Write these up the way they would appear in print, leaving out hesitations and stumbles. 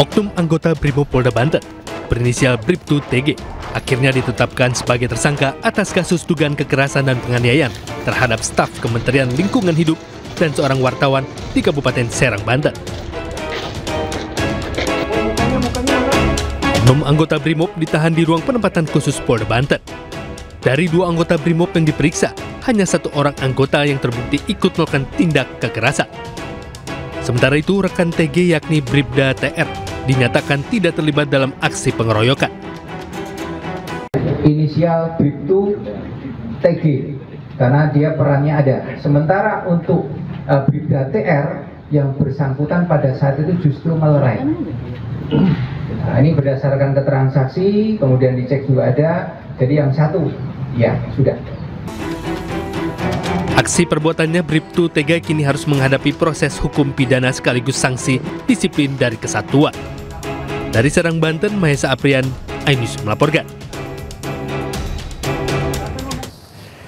Oknum anggota Brimopolda Banten berinisial Bribtu TG akhirnya ditetapkan sebagai tersangka atas kasus dugaan kekerasan dan penganiayaan terhadap staf Kementerian Lingkungan Hidup dan seorang wartawan di Kabupaten Serang, Banten. Oknum anggota Brimob ditahan di ruang penempatan khusus Polda Banten. Dari 2 anggota Brimob yang diperiksa, hanya 1 orang anggota yang terbukti ikut melakukan tindak kekerasan. Sementara itu, rekan TG yakni Bribda TR dinyatakan tidak terlibat dalam aksi pengeroyokan. Inisial Bribtu TG, karena dia perannya ada. Sementara untuk Bribda TR yang bersangkutan pada saat itu justru melerai. Nah, ini berdasarkan keterangan saksi, kemudian dicek juga ada. Jadi yang 1, ya sudah. Aksi perbuatannya Bribtu TG kini harus menghadapi proses hukum pidana sekaligus sanksi disiplin dari kesatuan. Dari Serang, Banten, Mahesa Aprian, iNews melaporkan.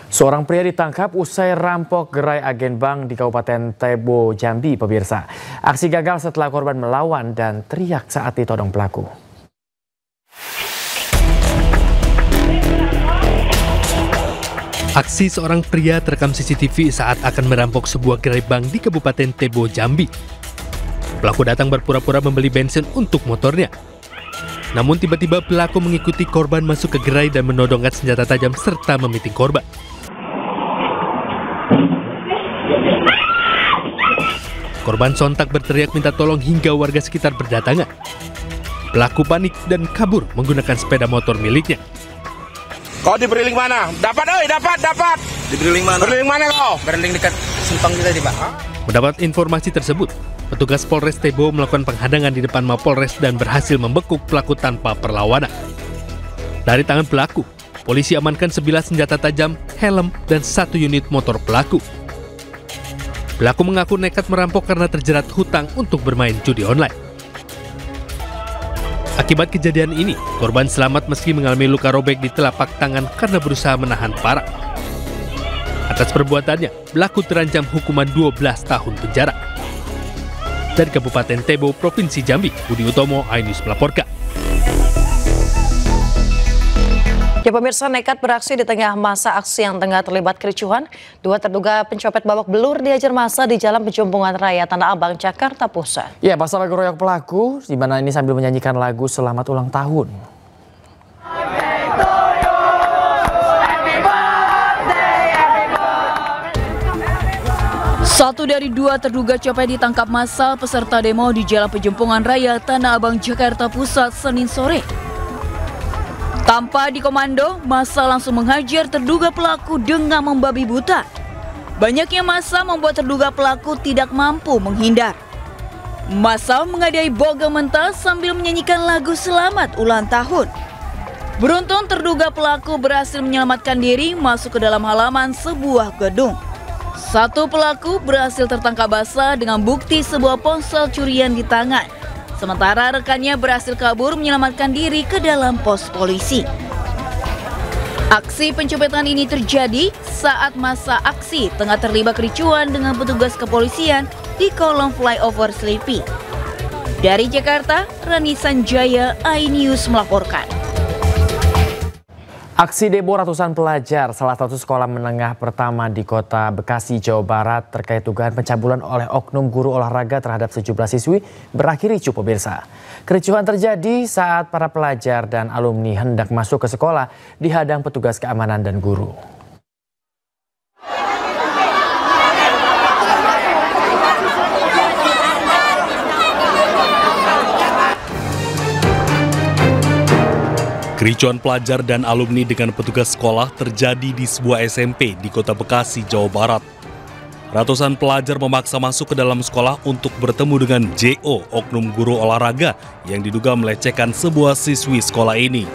Seorang pria ditangkap usai rampok gerai agen bank di Kabupaten Tebo, Jambi, pemirsa. Aksi gagal setelah korban melawan dan teriak saat ditodong pelaku. Aksi seorang pria terekam CCTV saat akan merampok sebuah gerai bank di Kabupaten Tebo, Jambi. Pelaku datang berpura-pura membeli bensin untuk motornya. Namun tiba-tiba pelaku mengikuti korban masuk ke gerai dan menodongkan senjata tajam serta memiting korban. Korban sontak berteriak minta tolong hingga warga sekitar berdatangan. Pelaku panik dan kabur menggunakan sepeda motor miliknya. Kau di Beriling mana? Dapat, oi, dapat. Di Beriling mana? Beriling mana kau? Beriling dekat simpang kita, Pak. Mendapat informasi tersebut, petugas Polres Tebo melakukan penghadangan di depan Mapolres dan berhasil membekuk pelaku tanpa perlawanan. Dari tangan pelaku, polisi amankan 11 senjata tajam, helm, dan 1 unit motor pelaku. Pelaku mengaku nekat merampok karena terjerat hutang untuk bermain judi online. Akibat kejadian ini, korban selamat meski mengalami luka robek di telapak tangan karena berusaha menahan parah. Atas perbuatannya, pelaku terancam hukuman 12 tahun penjara. Dari Kabupaten Tebo, Provinsi Jambi, Budi Utomo, iNews melaporkan. Ya, pemirsa, nekat beraksi di tengah masa aksi yang tengah terlibat kericuhan. 2 terduga pencopet babak belur dihajar massa di Jalan Penjompongan Raya Tanah Abang, Jakarta Pusat. Ya, pasal ngeroyok pelaku, di mana ini sambil menyanyikan lagu Selamat Ulang Tahun. Satu dari 2 terduga copet ditangkap massal peserta demo di Jalan Penjompongan Raya Tanah Abang, Jakarta Pusat, Senin sore. Tanpa dikomando, massa langsung menghajar terduga pelaku dengan membabi buta. Banyaknya massa membuat terduga pelaku tidak mampu menghindar. Massa mengadai boga mentah sambil menyanyikan lagu Selamat Ulang Tahun. Beruntung terduga pelaku berhasil menyelamatkan diri masuk ke dalam halaman sebuah gedung. 1 pelaku berhasil tertangkap basah dengan bukti sebuah ponsel curian di tangan. Sementara rekannya berhasil kabur menyelamatkan diri ke dalam pos polisi. Aksi pencopetan ini terjadi saat masa aksi tengah terlibat kericuhan dengan petugas kepolisian di kolong flyover Sleepy. Dari Jakarta, Rani Sanjaya, iNews melaporkan. Aksi demo ratusan pelajar salah satu sekolah menengah pertama di kota Bekasi, Jawa Barat terkait dugaan pencabulan oleh oknum guru olahraga terhadap sejumlah siswi berakhir ricuh, pemirsa. Kericuhan terjadi saat para pelajar dan alumni hendak masuk ke sekolah dihadang petugas keamanan dan guru. Kericuhan pelajar dan alumni dengan petugas sekolah terjadi di sebuah SMP di kota Bekasi, Jawa Barat. Ratusan pelajar memaksa masuk ke dalam sekolah untuk bertemu dengan JO, oknum guru olahraga yang diduga melecehkan sebuah siswi sekolah ini.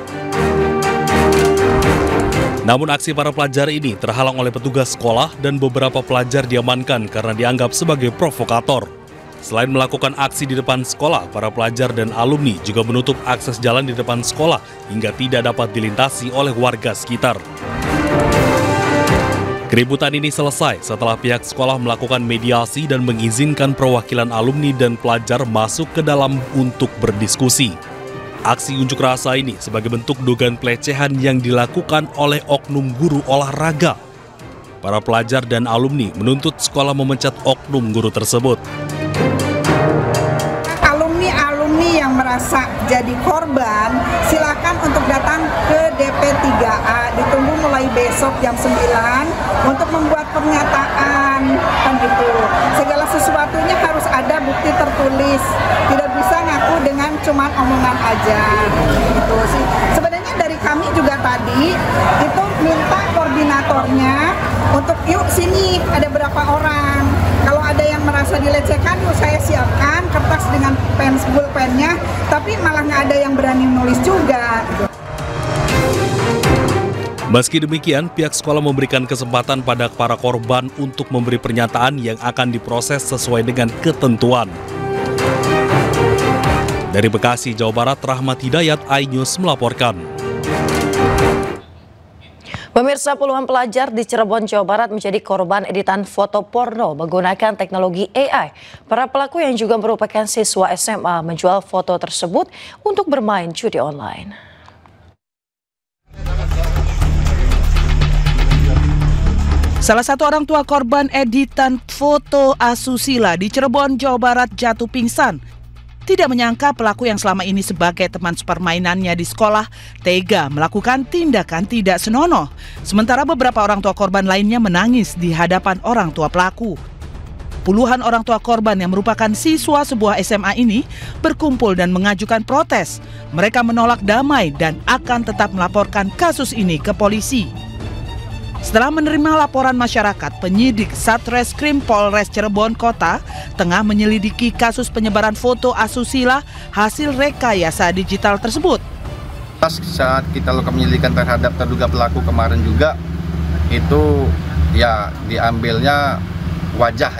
Namun aksi para pelajar ini terhalang oleh petugas sekolah dan beberapa pelajar diamankan karena dianggap sebagai provokator. Selain melakukan aksi di depan sekolah, para pelajar dan alumni juga menutup akses jalan di depan sekolah hingga tidak dapat dilintasi oleh warga sekitar. Keributan ini selesai setelah pihak sekolah melakukan mediasi dan mengizinkan perwakilan alumni dan pelajar masuk ke dalam untuk berdiskusi. Aksi unjuk rasa ini sebagai bentuk dugaan pelecehan yang dilakukan oleh oknum guru olahraga. Para pelajar dan alumni menuntut sekolah memecat oknum guru tersebut. Alumni yang merasa jadi korban, silakan untuk datang ke DP3A, ditunggu mulai besok jam 9 untuk membuat pernyataan, kan gitu. Segala sesuatunya harus ada bukti tertulis, tidak bisa ngaku dengan cuma omongan aja, gitu sih. Sebenarnya dari kami juga tadi itu minta koordinatornya untuk yuk sini ada berapa orang. Kalau ada yang merasa dilecehkan, yuk saya siapkan kertas dengan pulpennya, tapi malah nggak ada yang berani menulis juga. Meski demikian, pihak sekolah memberikan kesempatan pada para korban untuk memberi pernyataan yang akan diproses sesuai dengan ketentuan. Dari Bekasi, Jawa Barat, Rahmat Hidayat, iNews melaporkan. Pemirsa, puluhan pelajar di Cirebon, Jawa Barat menjadi korban editan foto porno menggunakan teknologi AI. Para pelaku yang juga merupakan siswa SMA menjual foto tersebut untuk bermain judi online. Salah satu orang tua korban editan foto asusila di Cirebon, Jawa Barat jatuh pingsan. Tidak menyangka pelaku yang selama ini sebagai teman sepermainannya di sekolah tega melakukan tindakan tidak senonoh. Sementara beberapa orang tua korban lainnya menangis di hadapan orang tua pelaku. Puluhan orang tua korban yang merupakan siswa sebuah SMA ini berkumpul dan mengajukan protes. Mereka menolak damai dan akan tetap melaporkan kasus ini ke polisi. Setelah menerima laporan masyarakat, penyidik Satreskrim Polres Cirebon Kota tengah menyelidiki kasus penyebaran foto asusila hasil rekayasa digital tersebut. Saat kita lakukan penyelidikan terhadap terduga pelaku kemarin juga, itu ya diambilnya wajah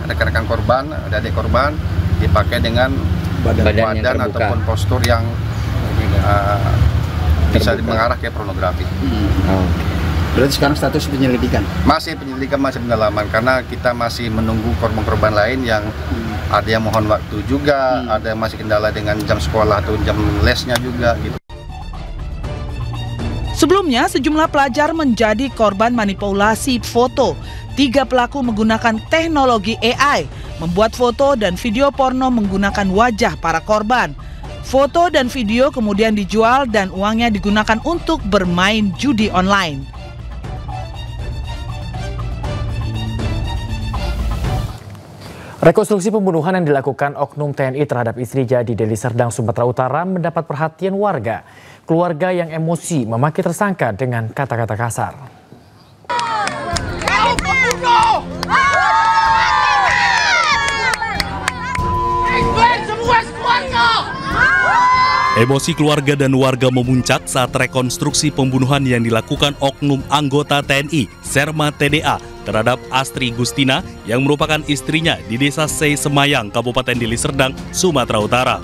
rekan-rekan korban, adik korban dipakai dengan badan ataupun postur yang bisa mengarah ke pornografi. Berarti sekarang status penyelidikan? Masih penyelidikan, masih pendalaman, karena kita masih menunggu korban-korban lain yang ada yang mohon waktu juga, ada yang masih kendala dengan jam sekolah atau jam lesnya juga gitu. Sebelumnya, sejumlah pelajar menjadi korban manipulasi foto. 3 pelaku menggunakan teknologi AI, membuat foto dan video porno menggunakan wajah para korban. Foto dan video kemudian dijual dan uangnya digunakan untuk bermain judi online. Rekonstruksi pembunuhan yang dilakukan oknum TNI terhadap istrinya di Deli Serdang, Sumatera Utara mendapat perhatian warga. Keluarga yang emosi memaki tersangka dengan kata-kata kasar. Emosi keluarga dan warga memuncak saat rekonstruksi pembunuhan yang dilakukan oknum anggota TNI Serma TDA terhadap Astri Gustina yang merupakan istrinya di Desa Sei Semayang, Kabupaten Deli Serdang, Sumatera Utara.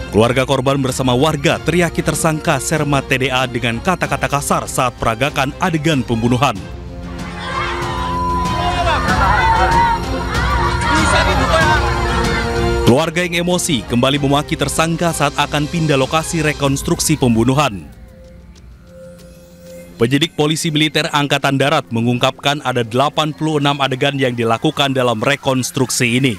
Keluarga korban bersama warga teriaki tersangka Serma TDA dengan kata-kata kasar saat peragakan adegan pembunuhan. Keluarga yang emosi kembali memaki tersangka saat akan pindah lokasi rekonstruksi pembunuhan. Penyidik Polisi Militer Angkatan Darat mengungkapkan ada 86 adegan yang dilakukan dalam rekonstruksi ini.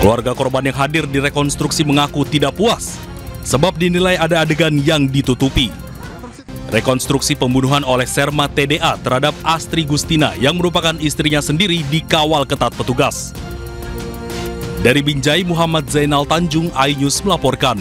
Keluarga korban yang hadir di rekonstruksi mengaku tidak puas, sebab dinilai ada adegan yang ditutupi. Rekonstruksi pembunuhan oleh Serma TDA terhadap Astri Gustina yang merupakan istrinya sendiri dikawal ketat petugas. Dari Binjai, Muhammad Zainal Tanjung, iNews melaporkan.